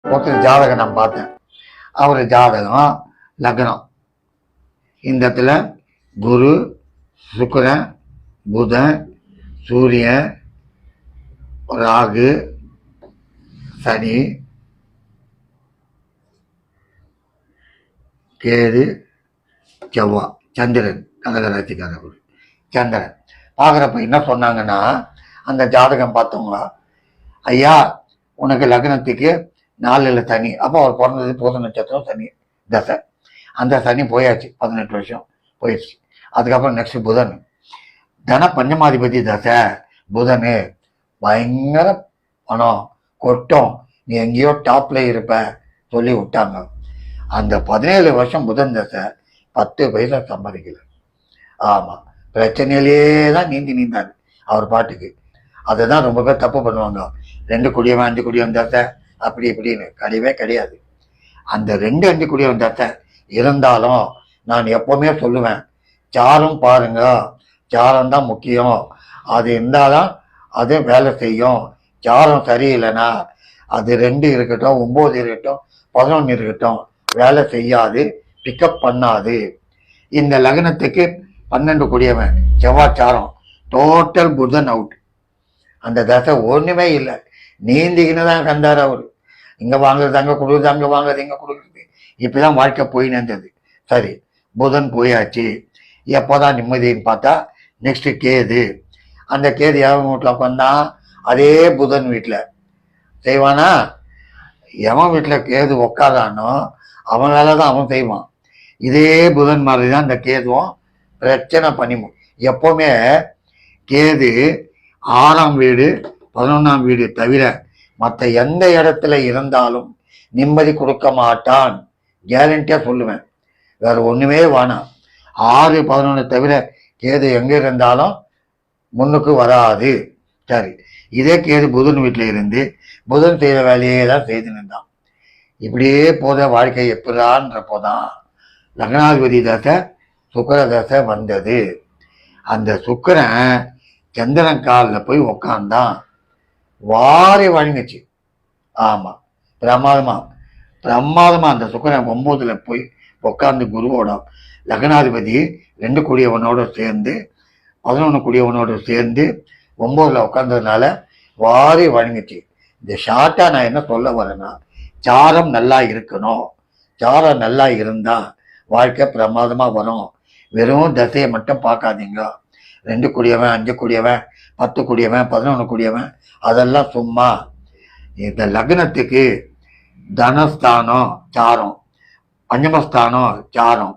ஒருத்தர் ஜாதகம் நான் பார்த்தேன். அவர் ஜாதகம் லக்னம் இந்த இடத்துல குரு, சுக்கிரன், புதன், சூரியன், ராகு, சனி, கேது, செவ்வாய், சந்திரன் கடகராசிக்காரர் சந்திரன் பார்க்குறப்ப என்ன சொன்னாங்கன்னா, அந்த ஜாதகம் பார்த்தவங்க, ஐயா உனக்கு லக்னத்துக்கு 4 சனி. அப்போ அவர் பிறந்தது பூத நட்சத்திரம் சனி தசை. அந்த சனி போயாச்சு, 18 வருஷம் போயிடுச்சு. அதுக்கப்புறம் நெக்ஸ்ட் புதன், தன பஞ்சமாதிபதி தசை புதனு, பயங்கர பணம் கொட்டும், நீ எங்கேயோ டாப்ல இருப்ப சொல்லி விட்டாங்க. அந்த 17 வருஷம் புதன் தசை 10 பைசா சம்பாதிக்கல. ஆமா, பிரச்சனையிலேயே தான் நீந்தாரு அவர் பாட்டுக்கு. அதுதான் ரொம்ப பேர் தப்பு பண்ணுவாங்க. 2 குடியவன் 5 குடியவன் தசை அப்படி இப்படின்னு கிடையவே கிடையாது. அந்த 2 5 குடியவன் தசை இருந்தாலும் நான் எப்பவுமே சொல்லுவேன், சாரம் பாருங்க, சாரம் தான் முக்கியம். அது இருந்தாதான் அது வேலை செய்யும். சாரம் சரியில்லைன்னா அது 2 இருக்கட்டும், 9 இருக்கட்டும், 11 இருக்கட்டும், வேலை செய்யாது, பிக்கப் பண்ணாது. இந்த லக்னத்துக்கு 12 குடியவன் செவ்வாய் சாரம், டோட்டல் புதன் அவுட். அந்த தசை ஒண்ணுமே இல்லை, நீந்திக்கின்னு தான் கந்தார் அவரு. இங்க வாங்குறது அங்க கொடுக்குறது, அங்க வாங்குறது இங்க கொடுக்குறது, இப்பதான் வாழ்க்கை போயின்னு இருந்தது. சரி, புதன் போயாச்சு. எப்போதான் நிம்மதின்னு பார்த்தா நெக்ஸ்ட் கேது. அந்த கேது எவன் வீட்டில் உட்காந்தா, அதே புதன் வீட்டில் செய்வானா? எவன் வீட்டில் கேது உக்காதானோ அவன் வேலை தான் அவன் செய்வான். இதே புதன் மாதிரி தான் இந்த கேதுவும் பிரச்சனை பண்ணிமோ. எப்பவுமே கேது 6ஆம் வீடு 11ஆம் வீடு தவிர மற்ற எந்த இடத்துல இருந்தாலும் நிம்மதி கொடுக்க மாட்டான், கேரண்டியா சொல்லுவேன். வேற ஒண்ணுமே வேணாம். 6 11 தவிர கேது எங்க இருந்தாலும் முன்னுக்கு வராது. சரி, இதே கேது புதன் வீட்டுல இருந்து புதன் செய்த வேலையே தான் செய்து நின்றான். இப்படியே போத வாழ்க்கை எப்படான்றப்போதான் லக்னாதிபதி தசை சுக்கிர தசை வந்தது. அந்த சுக்கிரன் சந்திரன் காலில் போய் உக்காந்தான், வாரி வழங்குச்சு. ஆமா, பிரமாதமா அந்த சுக்கிரன் 9ல் போய் உட்காந்து குருவோட லக்னாதிபதி 2 குடியவனோட சேர்ந்து 11 குடியவனோட சேர்ந்து 9ல் உட்கார்ந்ததுனால வாரி வழங்குச்சு. இந்த ஷார்ட்டா நான் என்ன சொல்ல வரேன்னா, சாரம் நல்லா இருக்கணும். சாரம் நல்லா இருந்தா வாழ்க்கை பிரமாதமா வரும். வெறும் தசையை மட்டும் பார்க்காதீங்க. 2 குடியவன் 5 குடியவன் 10 குடியவன் 11 குடியவன் அதெல்லாம் சும்மா. இந்த லக்னத்துக்கு தனஸ்தானம் சாரம், பஞ்சமஸ்தானம் சாரம்,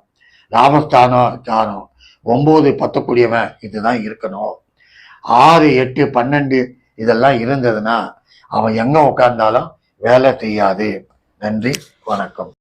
லாபஸ்தானம் சாரம், 9 10 குடியவன் இதுதான் இருக்கணும். 6 8 12 இதெல்லாம் இருந்ததுன்னா அவன் எங்க உட்கார்ந்தாலும் வேலை செய்யாது. நன்றி, வணக்கம்.